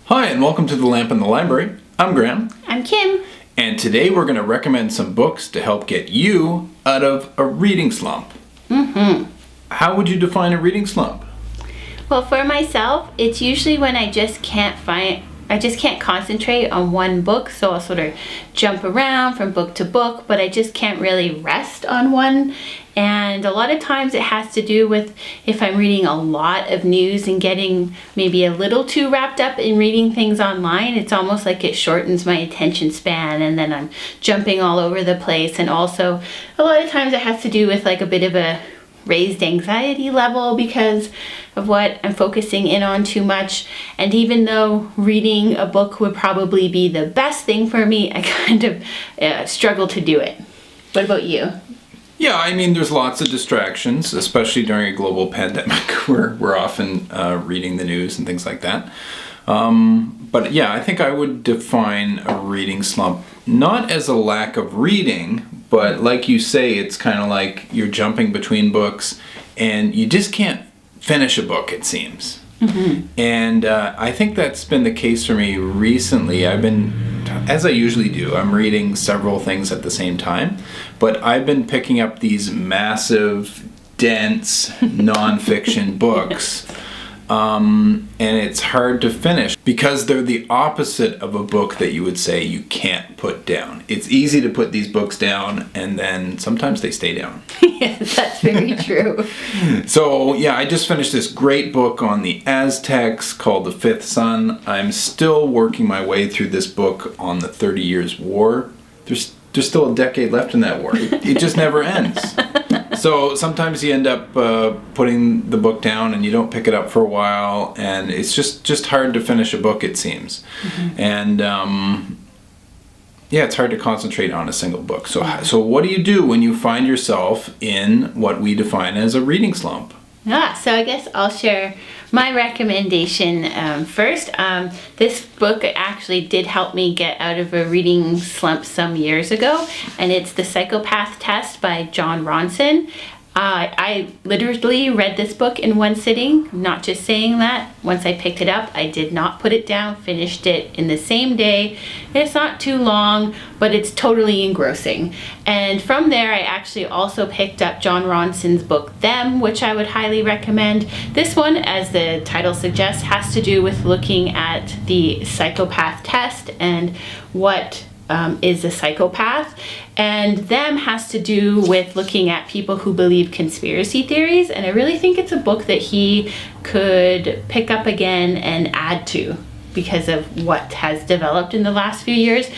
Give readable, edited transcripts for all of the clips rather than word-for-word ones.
Hi, and welcome to The Lamp in the Library. I'm Graham. I'm Kim. And today we're going to recommend some books to help get you out of a reading slump. How would you define a reading slump? Well, for myself, it's usually when I just can't concentrate on one book, so I'll sort of jump around from book to book, but I just can't really rest on one. And a lot of times it has to do with if I'm reading a lot of news and getting maybe a little too wrapped up in reading things online. It's almost like it shortens my attention span, and then I'm jumping all over the place. And also a lot of times it has to do with like a bit of a raised anxiety level because of what I'm focusing in on too much. And even though reading a book would probably be the best thing for me, I kind of struggle to do it. What about you? Yeah, I mean, there's lots of distractions, especially during a global pandemic where we're often reading the news and things like that. But yeah, I think I would define a reading slump not as a lack of reading, but like you say, it's kind of like you're jumping between books and you just can't finish a book, it seems. And I think that's been the case for me recently. I've been, as I usually do, I'm reading several things at the same time, but I've been picking up these massive, dense, nonfiction books. And it's hard to finish because they're the opposite of a book that you would say you can't put down. It's easy to put these books down, and then sometimes they stay down. Yes, that's very true. So yeah, I just finished this great book on the Aztecs called The Fifth Sun. I'm still working my way through this book on the 30 Years' War. There's still a decade left in that war. It just never ends. So sometimes you end up putting the book down and you don't pick it up for a while, and it's just hard to finish a book, it seems. And yeah, it's hard to concentrate on a single book. So what do you do when you find yourself in what we define as a reading slump? So I guess I'll share my recommendation first. This book actually did help me get out of a reading slump some years ago, and it's The Psychopath Test by Jon Ronson. I literally read this book in one sitting. I'm not just saying that. Once I picked it up, I did not put it down, finished it in the same day. It's not too long, but it's totally engrossing. And from there, I actually also picked up Jon Ronson's book, Them, which I would highly recommend. This one, as the title suggests, has to do with looking at the psychopath test and what is a psychopath, and Them has to do with looking at people who believe conspiracy theories. And I really think it's a book that he could pick up again and add to because of what has developed in the last few years.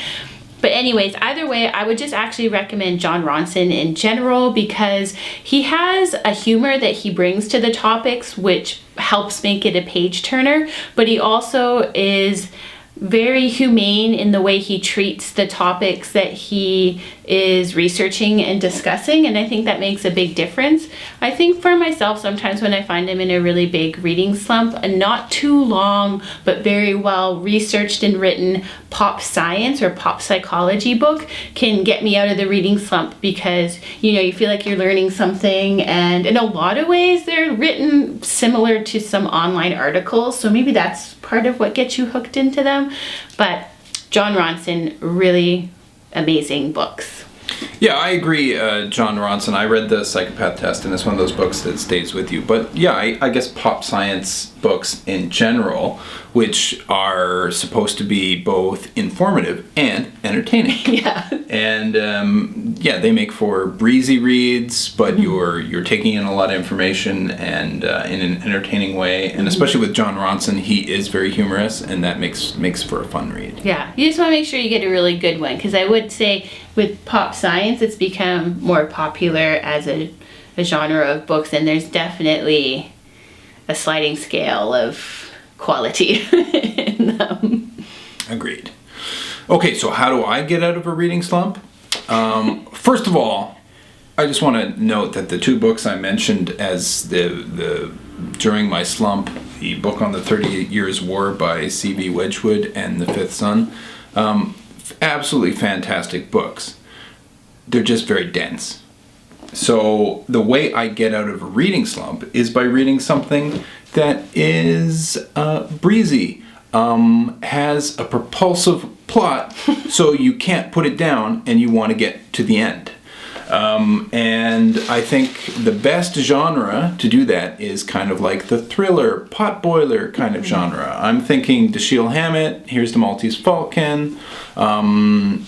But anyways, either way, I would just actually recommend Jon Ronson in general because he has a humor that he brings to the topics which helps make it a page turner, but he also is very humane in the way he treats the topics that he is researching and discussing, and I think that makes a big difference. I think for myself, sometimes when I find I'm in a really big reading slump, a not too long but very well researched and written pop science or pop psychology book can get me out of the reading slump because you feel like you're learning something, and in a lot of ways they're written similar to some online articles, so maybe that's part of what gets you hooked into them. But Jon Ronson, really amazing books. Yeah, I agree, Jon Ronson. I read The Psychopath Test, and it's one of those books that stays with you. But yeah, I guess pop science books in general, which are supposed to be both informative and entertaining. Yeah. And yeah, they make for breezy reads, but you're taking in a lot of information and in an entertaining way. And especially with Jon Ronson, he is very humorous, and that makes for a fun read. Yeah, you just want to make sure you get a really good one, because I would say with pop science, it's become more popular as a genre of books, and there's definitely a sliding scale of quality in them. Agreed. Okay, so how do I get out of a reading slump? First of all, I just want to note that the two books I mentioned as the during my slump, the book on the 30 Years' War by C.V. Wedgwood and The Fifth Sun, absolutely fantastic books. They're just very dense. So the way I get out of a reading slump is by reading something that is breezy, has a propulsive plot, so you can't put it down and you want to get to the end. And I think the best genre to do that is kind of like the thriller, potboiler kind of genre. I'm thinking Dashiell Hammett, Here's the Maltese Falcon,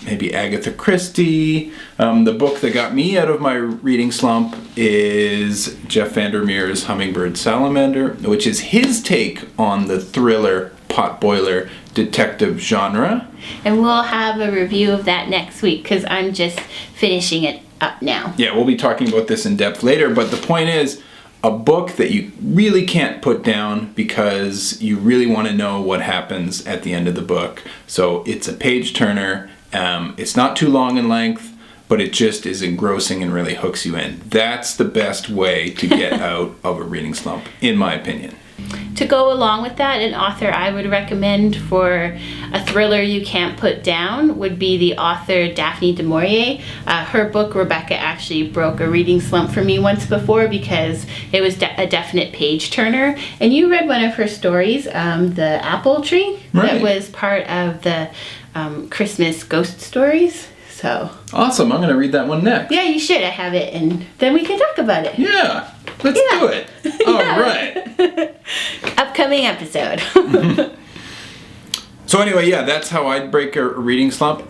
maybe Agatha Christie. The book that got me out of my reading slump is Jeff VanderMeer's Hummingbird, Salamander, which is his take on the thriller, potboiler, detective genre. And we'll have a review of that next week because I'm just finishing it up now. Yeah, we'll be talking about this in depth later, but the point is, a book that you really can't put down because you really want to know what happens at the end of the book. So it's a page turner. It's not too long in length, but it just is engrossing and really hooks you in. That's the best way to get out of a reading slump, in my opinion. To go along with that, an author I would recommend for a thriller you can't put down would be the author Daphne du Maurier. Her book, Rebecca, actually broke a reading slump for me once before because it was a definite page turner. And you read one of her stories, The Apple Tree, Right. that was part of the Christmas ghost stories. So Awesome, I'm going to read that one next. yeah, you should. I have it, and then we can talk about it. Yeah, let's Yeah. do it. All right. Upcoming episode. So anyway, yeah, that's how I'd break a reading slump,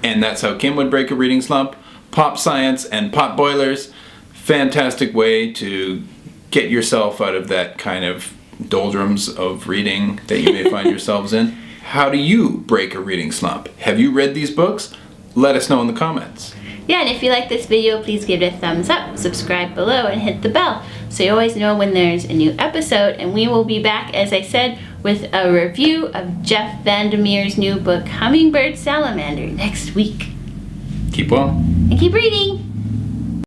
and that's how Kim would break a reading slump. Pop science and pot boilers, fantastic way to get yourself out of that kind of doldrums of reading that you may find yourselves in. How do you break a reading slump? Have you read these books? Let us know in the comments. Yeah, and if you like this video, please give it a thumbs up, subscribe below, and hit the bell so you always know when there's a new episode. And we will be back, as I said, with a review of Jeff VanderMeer's new book, Hummingbird, Salamander, next week. Keep well. And keep reading!